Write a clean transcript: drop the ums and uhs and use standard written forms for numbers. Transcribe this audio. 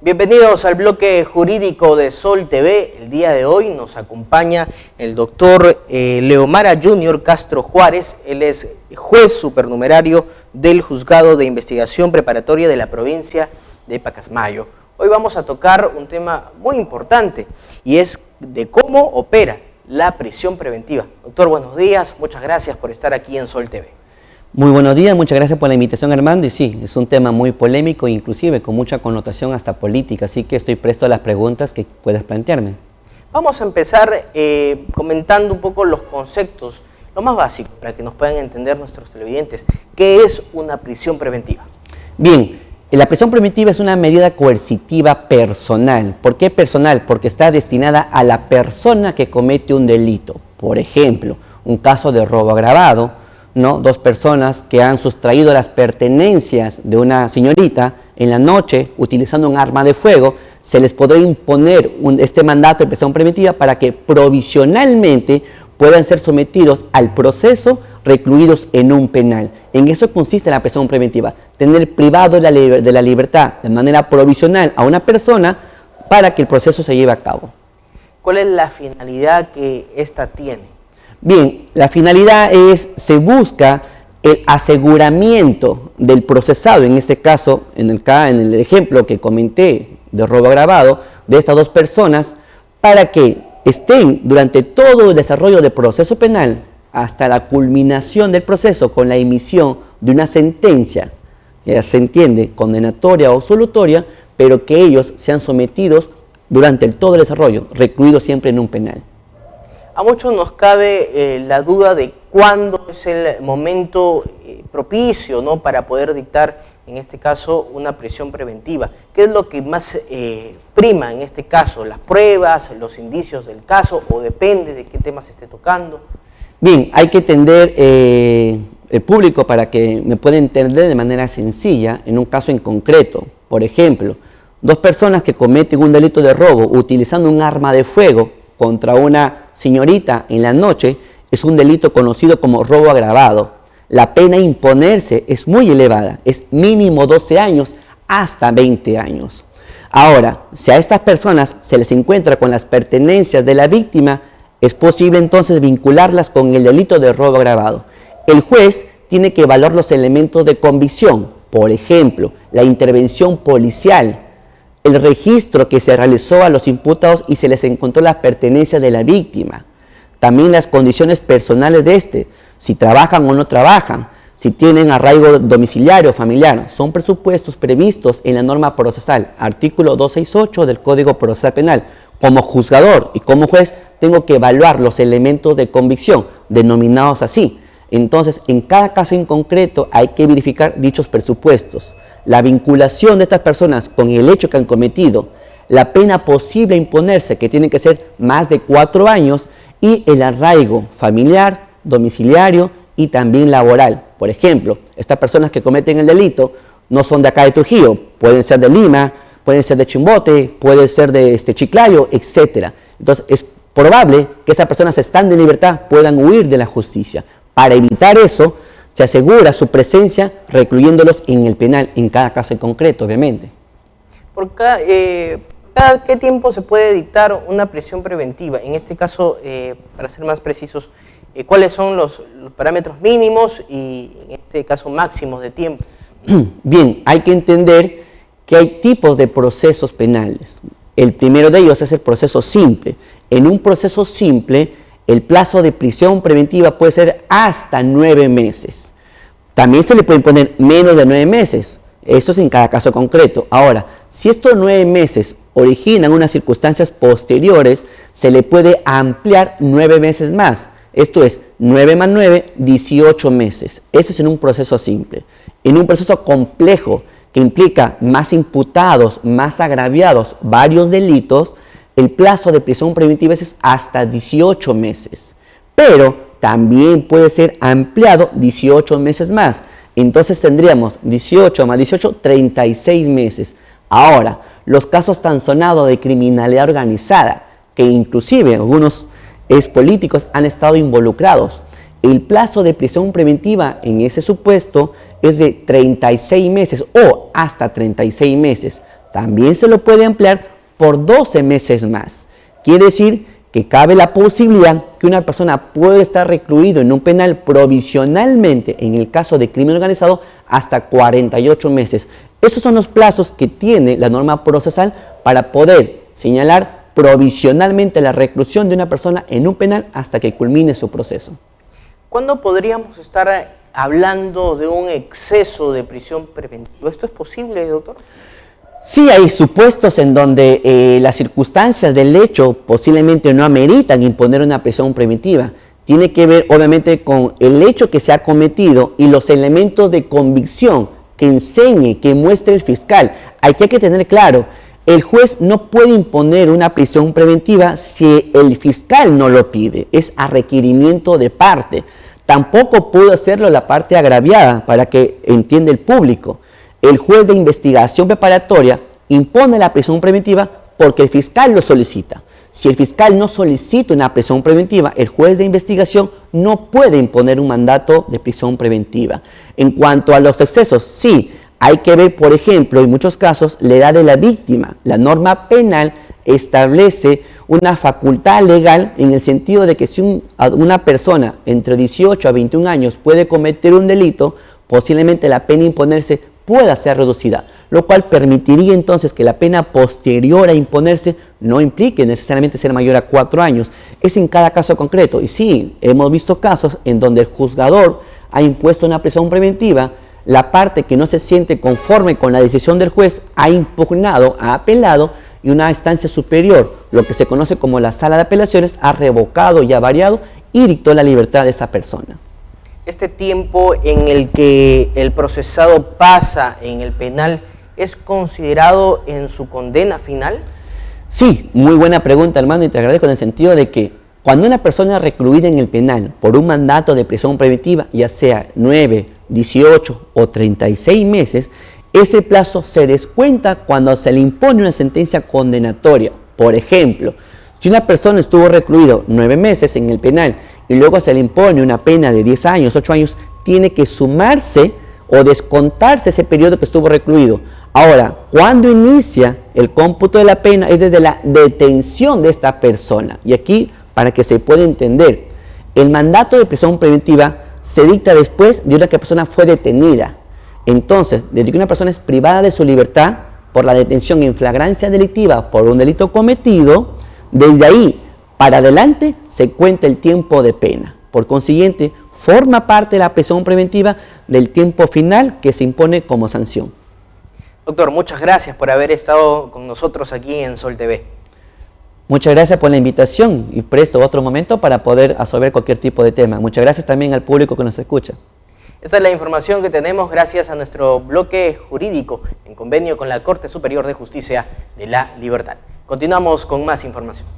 Bienvenidos al bloque jurídico de Sol TV. El día de hoy nos acompaña el doctor Leomara Junior Castro Juárez. Él es juez supernumerario del Juzgado de Investigación Preparatoria de la provincia de Pacasmayo. Hoy vamos a tocar un tema muy importante y es de cómo opera la prisión preventiva. Doctor, buenos días. Muchas gracias por estar aquí en Sol TV. Muy buenos días, muchas gracias por la invitación, Armando. Y sí, es un tema muy polémico, inclusive con mucha connotación hasta política, así que estoy presto a las preguntas que puedas plantearme. Vamos a empezar comentando un poco los conceptos, lo más básico, para que nos puedan entender nuestros televidentes. ¿Qué es una prisión preventiva? Bien, la prisión preventiva es una medida coercitiva personal. ¿Por qué personal? Porque está destinada a la persona que comete un delito. Por ejemplo, un caso de robo agravado, ¿no? Dos personas que han sustraído las pertenencias de una señorita en la noche utilizando un arma de fuego, se les podrá imponer este mandato de prisión preventiva para que provisionalmente puedan ser sometidos al proceso recluidos en un penal. En eso consiste la prisión preventiva, tener privado de la libertad de manera provisional a una persona para que el proceso se lleve a cabo. ¿Cuál es la finalidad que ésta tiene? Bien, la finalidad se busca el aseguramiento del procesado, en este caso, en el ejemplo que comenté de robo agravado, de estas dos personas, para que estén durante todo el desarrollo del proceso penal hasta la culminación del proceso con la emisión de una sentencia, que ya se entiende, condenatoria o absolutoria, pero que ellos sean sometidos durante todo el desarrollo, recluidos siempre en un penal. A muchos nos cabe la duda de cuándo es el momento propicio, ¿no?, para poder dictar, en este caso, una prisión preventiva. ¿Qué es lo que más prima en este caso? ¿Las pruebas, los indicios del caso, o depende de qué tema se esté tocando? Bien, hay que entender el público para que me pueda entender de manera sencilla en un caso en concreto. Por ejemplo, dos personas que cometen un delito de robo utilizando un arma de fuego contra una señorita en la noche es un delito conocido como robo agravado. La pena a imponerse es muy elevada, es mínimo 12 años hasta 20 años. Ahora, si a estas personas se les encuentra con las pertenencias de la víctima, es posible entonces vincularlas con el delito de robo agravado. El juez tiene que evaluar los elementos de convicción, por ejemplo, la intervención policial, el registro que se realizó a los imputados y se les encontró las pertenencias de la víctima. También las condiciones personales de si trabajan o no trabajan, si tienen arraigo domiciliario o familiar. Son presupuestos previstos en la norma procesal, artículo 268 del Código Procesal Penal. Como juzgador y como juez tengo que evaluar los elementos de convicción, denominados así. Entonces, en cada caso en concreto hay que verificar dichos presupuestos. La vinculación de estas personas con el hecho que han cometido, la pena posible a imponerse, que tiene que ser más de 4 años, y el arraigo familiar, domiciliario y también laboral. Por ejemplo, estas personas que cometen el delito no son de acá de Trujillo, pueden ser de Lima, pueden ser de Chimbote, pueden ser de Chiclayo, etc. Entonces, es probable que estas personas, estando en libertad, puedan huir de la justicia. Para evitar eso, se asegura su presencia recluyéndolos en el penal, en cada caso en concreto, obviamente. ¿Por cada qué tiempo se puede dictar una prisión preventiva? En este caso, para ser más precisos, ¿cuáles son los parámetros mínimos y, en este caso, máximos de tiempo? Bien, hay que entender que hay tipos de procesos penales. El primero de ellos es el proceso simple. En un proceso simple, el plazo de prisión preventiva puede ser hasta 9 meses. También se le pueden poner menos de 9 meses. Esto es en cada caso concreto. Ahora, si estos 9 meses originan unas circunstancias posteriores, se le puede ampliar 9 meses más. Esto es 9 más 9, 18 meses. Esto es en un proceso simple. En un proceso complejo que implica más imputados, más agraviados, varios delitos, el plazo de prisión preventiva es hasta 18 meses, pero también puede ser ampliado 18 meses más. Entonces tendríamos 18 más 18, 36 meses. Ahora, los casos tan sonados de criminalidad organizada, que inclusive algunos políticos han estado involucrados, el plazo de prisión preventiva en ese supuesto es de 36 meses o hasta 36 meses. también se lo puede ampliar por 12 meses más. Quiere decir que cabe la posibilidad que una persona puede estar recluido en un penal provisionalmente, en el caso de crimen organizado, hasta 48 meses. Esos son los plazos que tiene la norma procesal para poder señalar provisionalmente la reclusión de una persona en un penal hasta que culmine su proceso. ¿Cuándo podríamos estar hablando de un exceso de prisión preventiva? ¿Esto es posible, doctor? Sí, hay supuestos en donde las circunstancias del hecho posiblemente no ameritan imponer una prisión preventiva. Tiene que ver obviamente con el hecho que se ha cometido y los elementos de convicción que enseñe, que muestre el fiscal. Hay que tener claro, el juez no puede imponer una prisión preventiva si el fiscal no lo pide, es a requerimiento de parte. Tampoco pudo hacerlo la parte agraviada, para que entienda el público. El juez de investigación preparatoria impone la prisión preventiva porque el fiscal lo solicita. Si el fiscal no solicita una prisión preventiva, el juez de investigación no puede imponer un mandato de prisión preventiva. En cuanto a los excesos, sí, hay que ver, por ejemplo, en muchos casos, la edad de la víctima. La norma penal establece una facultad legal en el sentido de que si una persona entre 18 a 21 años puede cometer un delito, posiblemente la pena a imponerse pueda ser reducida, lo cual permitiría entonces que la pena posterior a imponerse no implique necesariamente ser mayor a 4 años. Es en cada caso concreto. Y sí, hemos visto casos en donde el juzgador ha impuesto una prisión preventiva, la parte que no se siente conforme con la decisión del juez ha impugnado, ha apelado, y una instancia superior, lo que se conoce como la sala de apelaciones, ha revocado y ha variado y dictó la libertad de esa persona. ¿Este tiempo en el que el procesado pasa en el penal es considerado en su condena final? Sí, muy buena pregunta, hermano, y te agradezco en el sentido de que cuando una persona es recluida en el penal por un mandato de prisión preventiva, ya sea 9, 18 o 36 meses, ese plazo se descuenta cuando se le impone una sentencia condenatoria. Por ejemplo, si una persona estuvo recluido 9 meses en el penal y luego se le impone una pena de 10 años, 8 años, tiene que sumarse o descontarse ese periodo que estuvo recluido. Ahora, cuando inicia el cómputo de la pena es desde la detención de esta persona. Y aquí, para que se pueda entender, el mandato de prisión preventiva se dicta después de una que la persona fue detenida. Entonces, desde que una persona es privada de su libertad por la detención en flagrancia delictiva por un delito cometido, desde ahí para adelante se cuenta el tiempo de pena. Por consiguiente, forma parte de la prisión preventiva del tiempo final que se impone como sanción. Doctor, muchas gracias por haber estado con nosotros aquí en Sol TV. Muchas gracias por la invitación y presto otro momento para poder absorber cualquier tipo de tema. Muchas gracias también al público que nos escucha. Esta es la información que tenemos gracias a nuestro bloque jurídico en convenio con la Corte Superior de Justicia de la Libertad. Continuamos con más información.